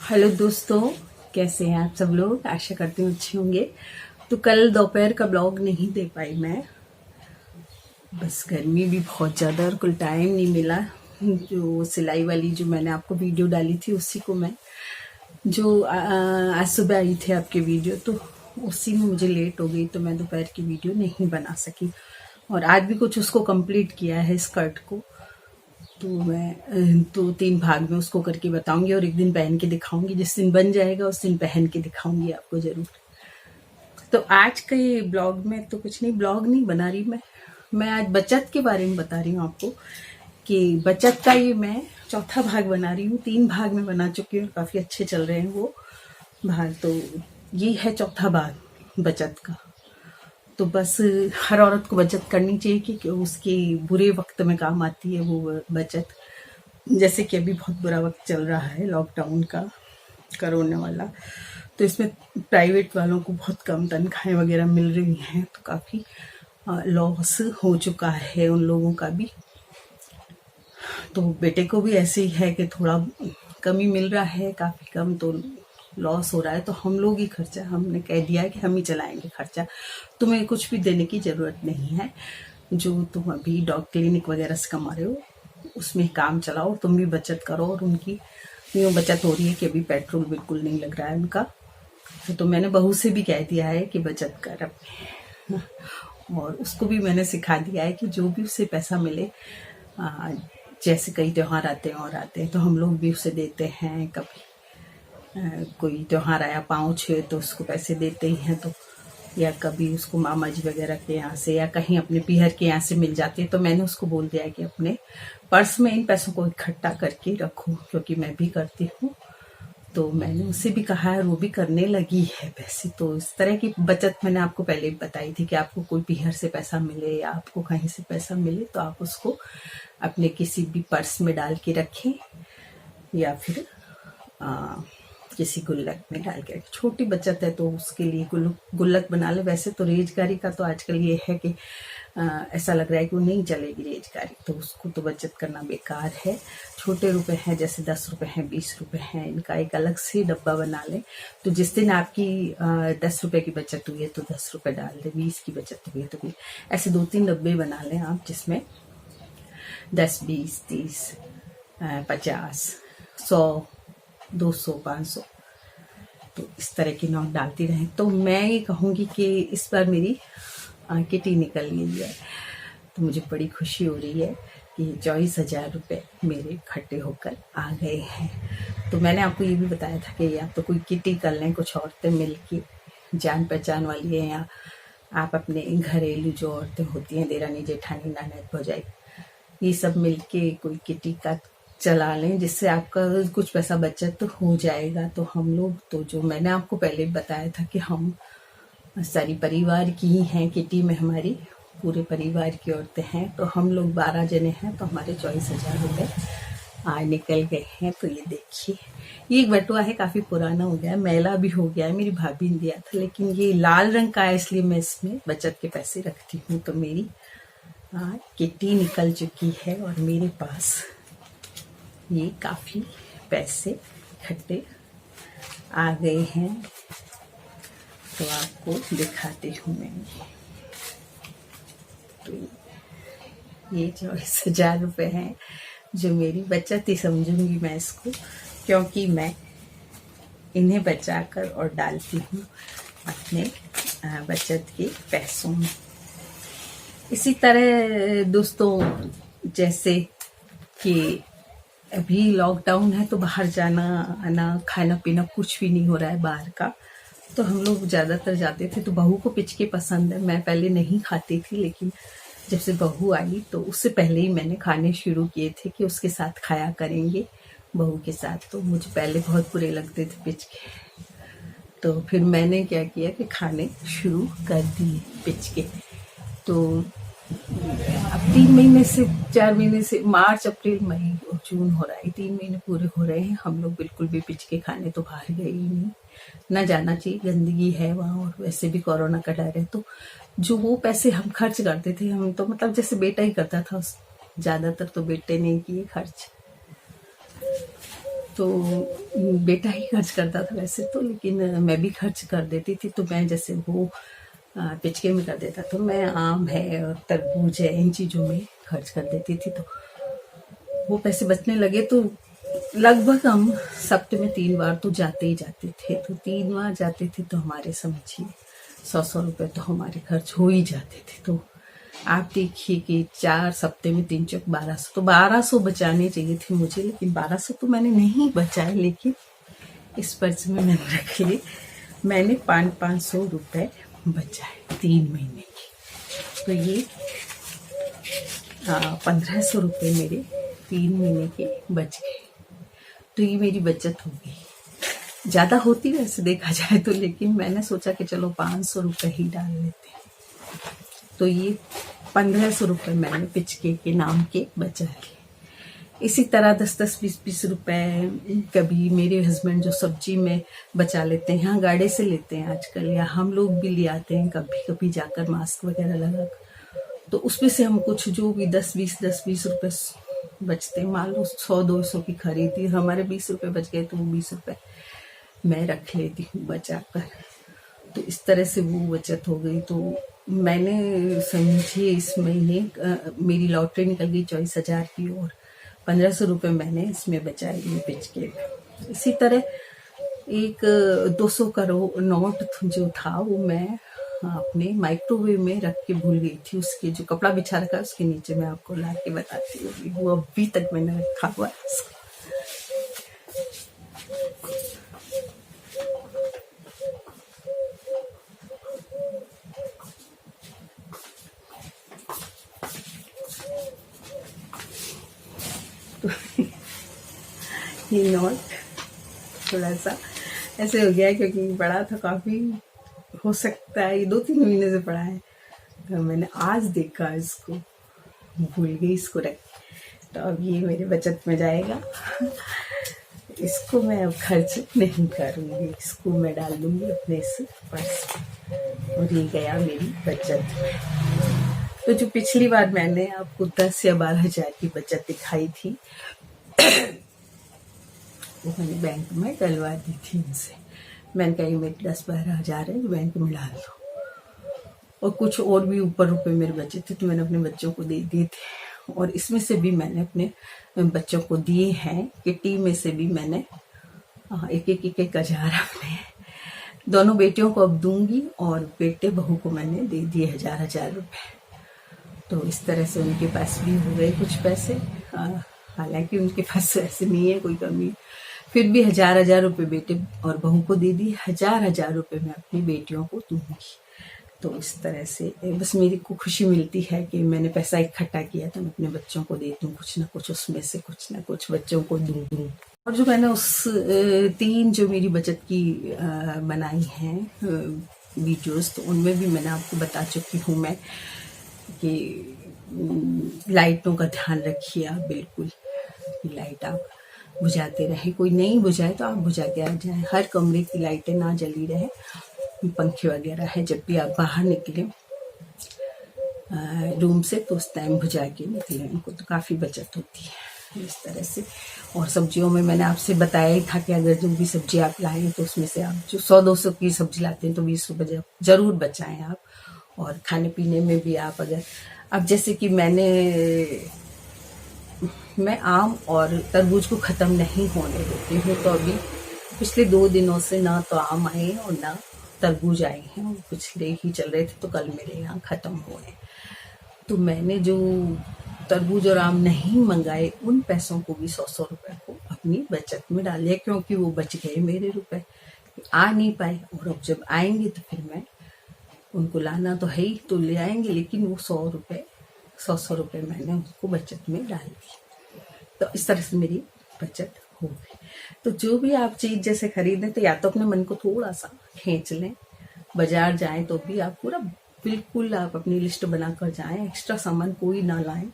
Hello दोस्तों, कैसे हैं आप सब लोग। आशा करती हूँ अच्छे होंगे। तो कल दोपहर का ब्लॉग नहीं दे पाई मैं, बस गर्मी भी बहुत ज़्यादा और कुल टाइम नहीं मिला। जो सिलाई वाली जो मैंने आपको वीडियो डाली थी उसी को मैं जो आज सुबह आई थी आपके वीडियो, तो उसी में मुझे लेट हो गई, तो मैं दोपहर की वीडियो नहीं बना सकी। और आज भी कुछ उसको कंप्लीट किया है स्कर्ट को, तो मैं 2-3 भाग में उसको करके बताऊंगी और एक दिन पहन के दिखाऊंगी। जिस दिन बन जाएगा उस दिन पहन के दिखाऊंगी आपको जरूर। तो आज के ब्लॉग में तो कुछ नहीं, ब्लॉग नहीं बना रही मैं आज बचत के बारे में बता रही हूँ आपको कि बचत का ये मैं चौथा भाग बना रही हूँ। 3 भाग में बना चुकी हूँ, काफी अच्छे चल रहे हैं वो भाग, तो ये है चौथा भाग बचत का। तो बस हर औरत को बचत करनी चाहिए कि उसके बुरे वक्त में काम आती है वो बचत। जैसे कि अभी बहुत बुरा वक्त चल रहा है लॉकडाउन का, कोरोना वाला, तो इसमें प्राइवेट वालों को बहुत कम तनख्वाहें वगैरह मिल रही हैं, तो काफ़ी लॉस हो चुका है उन लोगों का भी। तो बेटे को भी ऐसे ही है कि थोड़ा कमी मिल रहा है, काफ़ी कम, तो लॉस हो रहा है। तो हम लोग ही खर्चा, हमने कह दिया है कि हम ही चलाएंगे खर्चा, तुम्हें कुछ भी देने की ज़रूरत नहीं है। जो तुम अभी डॉग क्लिनिक वगैरह से कमा रहे हो उसमें काम चलाओ, तुम भी बचत करो। और उनकी यूँ बचत हो रही है कि अभी पेट्रोल बिल्कुल नहीं लग रहा है उनका, तो मैंने बहू से भी कह दिया है कि बचत कर अपने। और उसको भी मैंने सिखा दिया है कि जो भी उसे पैसा मिले, जैसे कई त्योहार आते हैं और आते हैं तो हम लोग भी उसे देते हैं। कभी कोई त्योहार आया, पाँव छुए तो उसको पैसे देते ही हैं, तो या कभी उसको मामा जी वगैरह के यहाँ से या कहीं अपने पीहर के यहाँ से मिल जाती है, तो मैंने उसको बोल दिया है कि अपने पर्स में इन पैसों को इकट्ठा करके रखो, क्योंकि मैं भी करती हूँ। तो मैंने उससे भी कहा है और वो भी करने लगी है पैसे। तो इस तरह की बचत मैंने आपको पहले भी बताई थी कि आपको कोई पीहर से पैसा मिले या आपको कहीं से पैसा मिले तो आप उसको अपने किसी भी पर्स में डाल के रखें या फिर किसी गुल्लक में डाल के रखें। छोटी बचत है तो उसके लिए गुल्लक बना ले। वैसे तो रेजगारी का तो आजकल ये है कि ऐसा लग रहा है कि वो नहीं चलेगी रेजगारी, तो उसको तो बचत करना बेकार है। छोटे रुपए हैं, जैसे 10 रुपए हैं, 20 रुपए हैं, इनका एक अलग से डब्बा बना लें। तो जिस दिन आपकी 10 रुपए की बचत हुई है तो 10 रुपए डाल दें, 20 की बचत हुई है तो 20। ऐसे 2-3 डब्बे बना लें आप, जिसमें 10, 20, 30, 50, 100, 200, 500, तो इस तरह की नोट डालती रहें। तो मैं ये कहूँगी कि इस बार मेरी किटी निकल गई है, तो मुझे बड़ी खुशी हो रही है कि 24,000 रुपये मेरे इकट्ठे होकर आ गए हैं। तो मैंने आपको ये भी बताया था कि आप तो कोई किटी कर लें, कुछ औरतें मिल के, जान पहचान वाली है, या आप अपने घरेलू जो औरतें होती हैं, देरानी जेठानी ननद भौजाई, ये सब मिल के कोई किटी का चला लें, जिससे आपका कुछ पैसा बचत तो हो जाएगा। तो हम लोग तो, जो मैंने आपको पहले बताया था कि हम सारी परिवार की ही हैं किटी में, हमारी पूरे परिवार की औरतें हैं, तो हम लोग 12 जने हैं, तो हमारे 24,000 रुपये आज निकल गए हैं। तो ये देखिए, ये एक बटुआ है, काफ़ी पुराना हो गया है, मैला भी हो गया है, मेरी भाभी ने दिया था, लेकिन ये लाल रंग का है इसलिए मैं इसमें बचत के पैसे रखती हूँ। तो मेरी किटी निकल चुकी है और मेरे पास ये काफ़ी पैसे इकट्ठे आ गए हैं। तो आपको दिखाती हूँ मैं। तो ये 24,000 रुपये हैं जो मेरी बचत ही समझूंगी मैं इसको, क्योंकि मैं इन्हें बचाकर और डालती हूँ अपने बचत के पैसों में। इसी तरह दोस्तों, जैसे कि अभी लॉकडाउन है तो बाहर जाना आना, खाना पीना कुछ भी नहीं हो रहा है बाहर का, तो हम लोग ज़्यादातर जाते थे। तो बहू को पिचके पसंद है, मैं पहले नहीं खाती थी, लेकिन जब से बहू आई तो उससे पहले ही मैंने खाने शुरू किए थे कि उसके साथ खाया करेंगे बहू के साथ। तो मुझे पहले बहुत बुरे लगते थे पिचके, तो फिर मैंने क्या किया कि खाने शुरू कर दिए पिचके। तो अब 3 महीने से, 4 महीने से, मार्च अप्रैल मई और जून हो रहा है, 3 महीने पूरे हो रहे हैं, हम लोग बिल्कुल भी पिचके खाने तो बाहर गए ही नहीं। ना जाना चाहिए, गंदगी है वहाँ, और वैसे भी कोरोना का डर है। तो जो वो पैसे हम खर्च करते थे, हम तो मतलब जैसे बेटा ही करता था, ज़्यादातर तो बेटे ने किए खर्च। तो बेटा ही खर्च करता था वैसे तो, लेकिन मैं भी खर्च कर देती थी। तो मैं जैसे वो पिचके में कर देता, तो मैं आम है और तरबूज है इन चीज़ों में खर्च कर देती थी। तो वो पैसे बचने लगे, तो लगभग हम सप्ते में 3 बार तो जाते ही जाते थे। तो 3 बार जाते थे तो हमारे समझिए 100 रुपये तो हमारे खर्च हो ही जाते थे। तो आप देखिए कि 4 सप्ते में 3 चौक 1200, तो 1200 बचाने चाहिए थे मुझे, लेकिन 1200 तो मैंने नहीं बचाए। लेकिन इस पर्च में मैंने रख लिए, मैंने 500 रुपये बचाए 3 महीने की। तो ये 1500 रुपये मेरे 3 महीने के बच गए। तो ये मेरी बचत हो गई। ज़्यादा होती वैसे देखा जाए तो, लेकिन मैंने सोचा कि चलो 500 रुपये ही डाल लेते हैं। तो ये 1500 रुपये मैंने पिचके के नाम के बचा लिए। इसी तरह 10-10, 20-20 रुपये कभी मेरे हस्बैंड जो सब्जी में बचा लेते हैं, यहाँ गाड़ी से लेते हैं आजकल, या हम लोग भी ले आते हैं कभी कभी जाकर मास्क वगैरह लगा, तो उसमें से हम कुछ जो भी 10-20 रुपये बचते हैं, मान लो 100-200 की खरीदी, हमारे 20 रुपये बच गए, तो वो 20 रुपये मैं रख लेती हूँ बचा कर। तो इस तरह से वो बचत हो गई। तो मैंने समझिए इस महीने मेरी लॉटरी निकल गई 24,000 की, और 1500 रुपये मैंने इसमें बचाए लिए पिचके। इसी तरह एक 200 का नोट जो था वो मैं अपने माइक्रोवेव में रख के भूल गई थी। उसके जो कपड़ा बिछा रखा है उसके नीचे मैं आपको ला के बताती हूँ, वो अभी तक मैंने रखा हुआ है। तो ये नोट थोड़ा सा ऐसे हो गया है क्योंकि बड़ा था काफ़ी, हो सकता है ये 2-3 महीने से पड़ा है। तो मैंने आज देखा इसको, भूल गई इसको रख। तो अब ये मेरे बचत में जाएगा। इसको मैं अब खर्च नहीं करूँगी, इसको मैं डाल दूँगी अपने इस पर्स, और ये गया मेरी बचत में। तो जो पिछली बार मैंने आपको 10 या 12 हज़ार की बचत दिखाई थी वो मैंने बैंक में डलवा दी थी उनसे। मैंने कहा ये मेरे 10-12 हज़ार है, बैंक में डाल दो। और कुछ और भी ऊपर रुपए मेरे बचे थे तो मैंने अपने बच्चों को दे दिए थे, और इसमें से भी मैंने अपने बच्चों को दिए हैं। किटी में से भी मैंने एक हज़ार अपने दोनों बेटियों को अब दूंगी, और बेटे बहू को मैंने दे दिए 1000 रुपये। तो इस तरह से उनके पास भी हो गए कुछ पैसे। हालांकि उनके पास ऐसे नहीं है कोई कमी, फिर भी 1000 रुपये बेटे और बहू को दे दी, 1000 रुपये मैं अपनी बेटियों को दूंगी। तो इस तरह से बस मेरी को खुशी मिलती है कि मैंने पैसा इकट्ठा किया तो मैं अपने बच्चों को दे दूँ, कुछ ना कुछ उसमें से कुछ ना कुछ बच्चों को दूँ। और जो मैंने उस 3 जो मेरी बचत की बनाई हैं वीडियोस, तो उनमें भी मैंने आपको बता चुकी हूँ मैं कि लाइटों का ध्यान रखिए आप बिल्कुल, कि लाइट आप बुझाते रहें। कोई नहीं बुझाए तो आप बुझा के आ जाएं। हर कमरे की लाइटें ना जली रहे, पंखे वगैरह है, जब भी आप बाहर निकले रूम से तो उस टाइम बुझा के निकले, उनको तो काफ़ी बचत होती है इस तरह से। और सब्जियों में मैंने आपसे बताया ही था कि अगर जो भी सब्जी आप लाएं तो उसमें से आप जो 100-200 की सब्जी लाते हैं तो 20 रुपये ज़रूर बचाएं आप। और खाने पीने में भी आप अगर, अब जैसे कि मैं आम और तरबूज को ख़त्म नहीं होने देती हूँ, तो अभी पिछले 2 दिनों से ना तो आम आए और ना तरबूज आए हैं, वो पिछले ही चल रहे थे तो कल मेरे यहाँ ख़त्म हुए। तो मैंने जो तरबूज और आम नहीं मंगाए उन पैसों को भी 100 रुपये को अपनी बचत में डाल लिया, क्योंकि वो बच गए मेरे रुपए, आ नहीं पाए। और अब जब आएंगे तो फिर मैं उनको लाना तो है ही, तो ले आएंगे, लेकिन वो 100 रुपये मैंने उनको बचत में डाल दी। तो इस तरह से मेरी बचत हो गई। तो जो भी आप चीज़ जैसे खरीदें तो या तो अपने मन को थोड़ा सा खींच लें, बाजार जाएं तो भी आप पूरा बिल्कुल आप अपनी लिस्ट बनाकर जाएं, एक्स्ट्रा सामान कोई ना लाएं।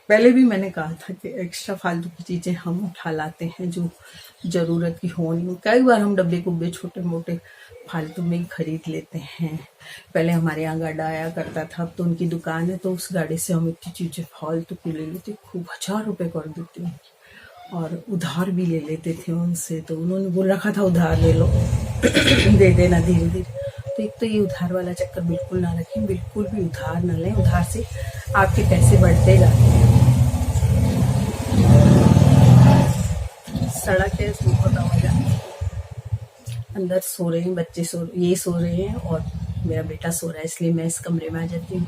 पहले भी मैंने कहा था कि एक्स्ट्रा फालतू की चीज़ें हम उठा लाते हैं जो ज़रूरत की हो नहीं। कई बार हम डब्बे गुब्बे छोटे मोटे फालतू में ही खरीद लेते हैं। पहले हमारे यहाँ गाड़ा आया करता था, अब तो उनकी दुकान है तो उस गाड़ी से हम इतनी चीज़ें फालतू की ले लेते, खूब 1000 रुपये कर देते हैं। और उधार भी ले लेते थे उनसे, तो उन्होंने बोल रखा था उधार ले लो दे देना धीरे धीरे। तो एक तो ये उधार वाला चक्कर बिल्कुल ना रखें, बिल्कुल भी उधार ना लें, उधार से आपके पैसे बढ़ते जाते हैं। सड़क है, इसमें बहुत आवाज आ रही है। अंदर सो रहे हैं बच्चे, ये सो रहे हैं और मेरा बेटा सो रहा है, इसलिए मैं इस कमरे में आ जाती हूँ।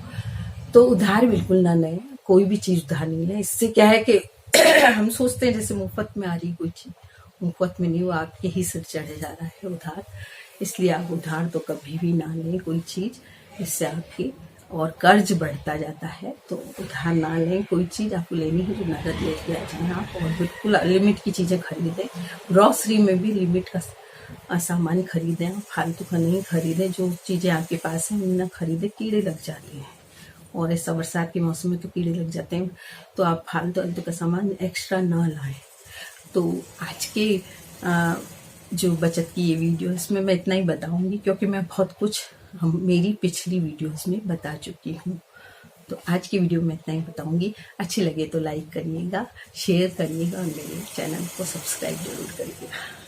तो उधार बिल्कुल ना लें, कोई भी चीज़ उधार नहीं लें। इससे क्या है कि हम सोचते हैं जैसे मुफ्त में आ रही कोई चीज़, मुफ्त में नहीं, वो आपके ही सिर चढ़े जा रहा है उधार। इसलिए आप उधार तो कभी भी ना लें कोई चीज़, इससे आपकी और कर्ज बढ़ता जाता है। तो उधार ना लें, कोई चीज़ आपको लेनी है तो नगद लेके आ जाएं आप, और बिल्कुल लिमिट की चीज़ें खरीदें। ग्रॉसरी में भी लिमिट का सामान खरीदें, आप फालतू का नहीं खरीदें। जो चीज़ें आपके पास हैं उन्हें खरीदें, कीड़े लग जाते हैं, और ऐसा बरसात के मौसम में तो कीड़े लग जाते हैं। तो आप फालतू का सामान एक्स्ट्रा ना लाएं। तो आज के जो बचत की ये वीडियो, इसमें मैं इतना ही बताऊंगी, क्योंकि मैं बहुत कुछ मेरी पिछली वीडियोस में बता चुकी हूँ। तो आज की वीडियो में इतना ही बताऊंगी। अच्छी लगे तो लाइक करिएगा, शेयर करिएगा और मेरे चैनल को सब्सक्राइब जरूर करिएगा।